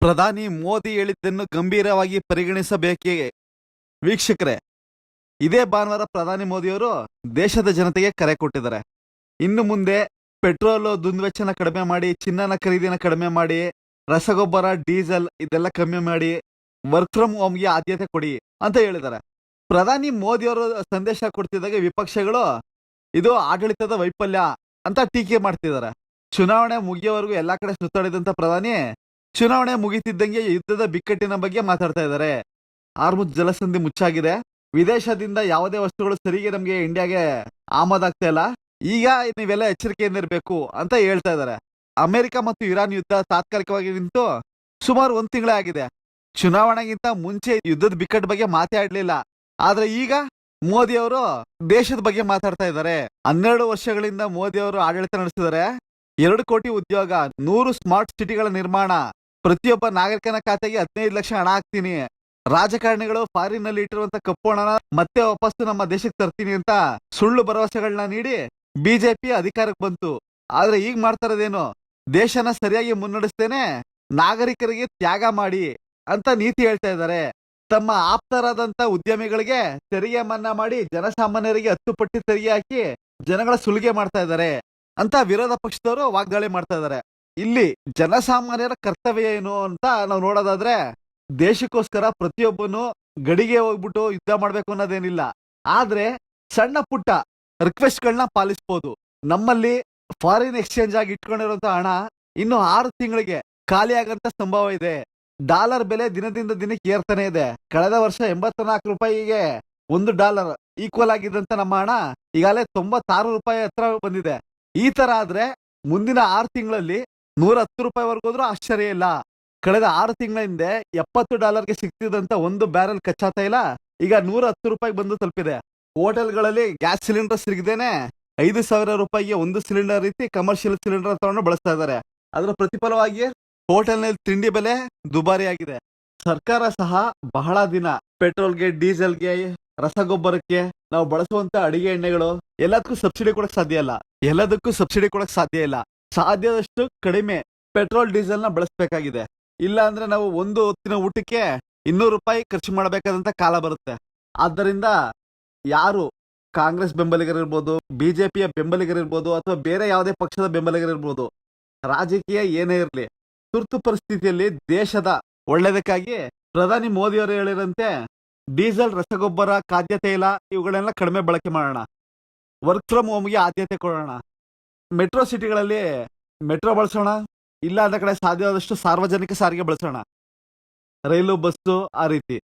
ಪ್ರಧಾನಿ ಮೋದಿ ಹೇಳಿದ್ದನ್ನು ಗಂಭೀರವಾಗಿ ಪರಿಗಣಿಸಬೇಕೇ? ವೀಕ್ಷಕರೇ, ಇದೇ ಭಾನುವಾರ ಪ್ರಧಾನಿ ಮೋದಿಯವರು ದೇಶದ ಜನತೆಗೆ ಕರೆ ಕೊಟ್ಟಿದ್ದಾರೆ. ಇನ್ನು ಮುಂದೆ ಪೆಟ್ರೋಲ್ ದುಂದುವೆಚ್ಚನ ಕಡಿಮೆ ಮಾಡಿ, ಚಿನ್ನನ ಖರೀದಿನ ಕಡಿಮೆ ಮಾಡಿ, ರಸಗೊಬ್ಬರ ಡೀಸೆಲ್ ಇದೆಲ್ಲ ಕಮ್ಮಿ ಮಾಡಿ, ವರ್ಕ್ ಫ್ರಮ್ ಹೋಮ್ಗೆ ಆದ್ಯತೆ ಕೊಡಿ ಅಂತ ಹೇಳಿದ್ದಾರೆ. ಪ್ರಧಾನಿ ಮೋದಿಯವರು ಸಂದೇಶ ಕೊಡ್ತಿದ್ದಾಗ ವಿಪಕ್ಷಗಳು ಇದು ಆಡಳಿತದ ವೈಫಲ್ಯ ಅಂತ ಟೀಕೆ ಮಾಡ್ತಿದ್ದಾರೆ. ಚುನಾವಣೆ ಮುಗಿಯೋವರೆಗೂ ಎಲ್ಲಾ ಕಡೆ ಸುತ್ತಾಡಿದಂತ ಪ್ರಧಾನಿ ಚುನಾವಣೆ ಮುಗಿತಿದ್ದಂಗೆ ಯುದ್ಧದ ಬಿಕ್ಕಟ್ಟಿನ ಬಗ್ಗೆ ಮಾತಾಡ್ತಾ ಇದ್ದಾರೆ. ಹಾರ್ಮುಜ್ ಜಲಸಂಧಿ ಮುಚ್ಚಾಗಿದೆ. ವಿದೇಶದಿಂದ ಯಾವುದೇ ವಸ್ತುಗಳು ಸರಿಗೆ ನಮ್ಗೆ ಇಂಡಿಯಾಗೆ ಆಮದಾಗ್ತಾ ಇಲ್ಲ. ಈಗ ನೀವೆಲ್ಲ ಎಚ್ಚರಿಕೆಯಿಂದ ಇರಬೇಕು ಅಂತ ಹೇಳ್ತಾ ಇದ್ದಾರೆ. ಅಮೆರಿಕ ಮತ್ತು ಇರಾನ್ ಯುದ್ಧ ತಾತ್ಕಾಲಿಕವಾಗಿ ನಿಂತು ಸುಮಾರು 1 ತಿಂಗಳೇ ಆಗಿದೆ. ಚುನಾವಣೆಗಿಂತ ಮುಂಚೆ ಯುದ್ಧದ ಬಿಕ್ಕಟ್ಟು ಬಗ್ಗೆ ಮಾತಾಡ್ಲಿಲ್ಲ. ಆದ್ರೆ ಈಗ ಮೋದಿ ಅವರು ದೇಶದ ಬಗ್ಗೆ ಮಾತಾಡ್ತಾ ಇದ್ದಾರೆ. 12 ವರ್ಷಗಳಿಂದ ಮೋದಿ ಅವರು ಆಡಳಿತ ನಡೆಸಿದ್ದಾರೆ. 2 ಕೋಟಿ ಉದ್ಯೋಗ, 100 ಸ್ಮಾರ್ಟ್ ಸಿಟಿಗಳ ನಿರ್ಮಾಣ, ಪ್ರತಿಯೊಬ್ಬ ನಾಗರಿಕನ ಖಾತೆಗೆ 15 ಲಕ್ಷ ಹಣ ಹಾಕ್ತೀನಿ, ರಾಜಕಾರಣಿಗಳು ಫಾರಿನ್ ನಲ್ಲಿ ಇಟ್ಟಿರುವಂತ ಕಪ್ಪು ಹಣನ ಮತ್ತೆ ವಾಪಸ್ಸು ನಮ್ಮ ದೇಶಕ್ಕೆ ತರ್ತೀನಿ ಅಂತ ಸುಳ್ಳು ಭರವಸೆಗಳನ್ನ ನೀಡಿ ಬಿಜೆಪಿ ಅಧಿಕಾರಕ್ಕೆ ಬಂತು. ಆದ್ರೆ ಈಗ ಮಾಡ್ತಾ ಇರೋದೇನು? ದೇಶನ ಸರಿಯಾಗಿ ಮುನ್ನಡೆಸ್ತೇನೆ ನಾಗರಿಕರಿಗೆ ತ್ಯಾಗ ಮಾಡಿ ಅಂತ ನೀತಿ ಹೇಳ್ತಾ ಇದ್ದಾರೆ. ತಮ್ಮ ಆಪ್ತರಾದಂತ ಉದ್ಯಮಿಗಳಿಗೆ ತೆರಿಗೆ ಮನ್ನಾ ಮಾಡಿ ಜನಸಾಮಾನ್ಯರಿಗೆ 10 ಪಟ್ಟು ತೆರಿಗೆ ಹಾಕಿ ಜನಗಳ ಸುಲಿಗೆ ಮಾಡ್ತಾ ಇದ್ದಾರೆ ಅಂತ ವಿರೋಧ ಪಕ್ಷದವರು ವಾಗ್ದಾಳಿ ಮಾಡ್ತಾ ಇದ್ದಾರೆ. ಇಲ್ಲಿ ಜನಸಾಮಾನ್ಯರ ಕರ್ತವ್ಯ ಏನು ಅಂತ ನಾವು ನೋಡೋದಾದ್ರೆ, ದೇಶಕ್ಕೋಸ್ಕರ ಪ್ರತಿಯೊಬ್ಬನು ಗಡಿಗೆ ಹೋಗ್ಬಿಟ್ಟು ಯುದ್ಧ ಮಾಡ್ಬೇಕು ಅನ್ನೋದೇನಿಲ್ಲ. ಆದ್ರೆ ಸಣ್ಣ ಪುಟ್ಟ ರಿಕ್ವೆಸ್ಟ್ ಗಳನ್ನ ಪಾಲಿಸಬಹುದು. ನಮ್ಮಲ್ಲಿ ಫಾರಿನ್ ಎಕ್ಸ್ಚೇಂಜ್ ಆಗಿ ಇಟ್ಕೊಂಡಿರುವಂತ ಹಣ ಇನ್ನು 6 ತಿಂಗಳಿಗೆ ಖಾಲಿ ಆಗಂತ ಸಂಭವ ಇದೆ. ಡಾಲರ್ ಬೆಲೆ ದಿನದಿಂದ ದಿನಕ್ಕೆ ಏರ್ತಾನೆ ಇದೆ. ಕಳೆದ ವರ್ಷ 84 ರೂಪಾಯಿಗೆ $1 ಈಕ್ವಲ್ ಆಗಿದ್ದಂತ ನಮ್ಮ ಹಣ ಈಗಾಗಲೇ 96 ರೂಪಾಯಿ ಹತ್ರ ಬಂದಿದೆ. ಈ ತರ ಆದ್ರೆ ಮುಂದಿನ 6 ತಿಂಗಳಲ್ಲಿ 110 ರೂಪಾಯಿವರೆಗೂ ಹೋದ್ರೂ ಆಶ್ಚರ್ಯ ಇಲ್ಲ. ಕಳೆದ 6 ತಿಂಗಳ ಹಿಂದೆ $70ಗೆ ಸಿಗ್ತಿದ್ದಂತ 1 ಬ್ಯಾರಲ್ ಕಚ್ಚಾ ತೈಲ ಈಗ 110 ರೂಪಾಯಿ ಬಂದು ತಲುಪಿದೆ. ಹೋಟೆಲ್ಗಳಲ್ಲಿ ಗ್ಯಾಸ್ ಸಿಲಿಂಡರ್ ಸಿಗದೇನೆ 5,000 ರೂಪಾಯಿಗೆ 1 ಸಿಲಿಂಡರ್ ರೀತಿ ಕಮರ್ಷಿಯಲ್ ಸಿಲಿಂಡರ್ ತಗೊಂಡು ಬಳಸ್ತಾ ಇದ್ದಾರೆ. ಅದರ ಪ್ರತಿಫಲವಾಗಿ ಹೋಟೆಲ್ನಲ್ಲಿ ತಿಂಡಿ ಬೆಲೆ ದುಬಾರಿ ಆಗಿದೆ. ಸರ್ಕಾರ ಸಹ ಬಹಳ ದಿನ ಪೆಟ್ರೋಲ್ಗೆ, ಡೀಸೆಲ್ಗೆ, ರಸಗೊಬ್ಬರಕ್ಕೆ, ನಾವು ಬಳಸುವಂತ ಅಡಿಗೆ ಎಣ್ಣೆಗಳು ಎಲ್ಲದಕ್ಕೂ ಸಬ್ಸಿಡಿ ಕೊಡಕ್ ಸಾಧ್ಯ ಇಲ್ಲ. ಎಲ್ಲದಕ್ಕೂ ಸಬ್ಸಿಡಿ ಕೊಡಕ್ ಸಾಧ್ಯ ಇಲ್ಲ. ಸಾಧ್ಯದಷ್ಟು ಕಡಿಮೆ ಪೆಟ್ರೋಲ್ ಡೀಸೆಲ್ ನ ಬಳಸಬೇಕಾಗಿದೆ. ಇಲ್ಲ ಅಂದ್ರೆ ನಾವು ಒಂದು ಹೊತ್ತಿನ ಊಟಕ್ಕೆ 200 ರೂಪಾಯಿ ಖರ್ಚು ಮಾಡಬೇಕಾದಂತ ಕಾಲ ಬರುತ್ತೆ. ಆದ್ದರಿಂದ ಯಾರು ಕಾಂಗ್ರೆಸ್ ಬೆಂಬಲಿಗರಿರ್ಬೋದು, ಬಿಜೆಪಿಯ ಬೆಂಬಲಿಗರಿರ್ಬೋದು, ಅಥವಾ ಬೇರೆ ಯಾವುದೇ ಪಕ್ಷದ ಬೆಂಬಲಿಗರಿರ್ಬೋದು, ರಾಜಕೀಯ ಏನೇ ಇರಲಿ, ತುರ್ತು ಪರಿಸ್ಥಿತಿಯಲ್ಲಿ ದೇಶದ ಒಳ್ಳೆದಕ್ಕಾಗಿ ಪ್ರಧಾನಿ ಮೋದಿ ಅವರು ಹೇಳಿರಂತೆ ಡೀಸೆಲ್, ರಸಗೊಬ್ಬರ, ಖಾದ್ಯ ತೈಲ ಇವುಗಳನ್ನೆಲ್ಲ ಕಡಿಮೆ ಬಳಕೆ ಮಾಡೋಣ. ವರ್ಕ್ ಫ್ರಮ್ ಹೋಮ್ಗೆ ಆದ್ಯತೆ ಕೊಡೋಣ. ಮೆಟ್ರೋ ಸಿಟಿಗಳಲ್ಲಿ ಮೆಟ್ರೋ ಬಳಸೋಣ. ಇಲ್ಲ ಅಂದ ಕಡೆ ಸಾಧ್ಯವಾದಷ್ಟು ಸಾರ್ವಜನಿಕ ಸಾರಿಗೆ ಬಳಸೋಣ. ರೈಲು, ಬಸ್ಸು ಆ ರೀತಿ.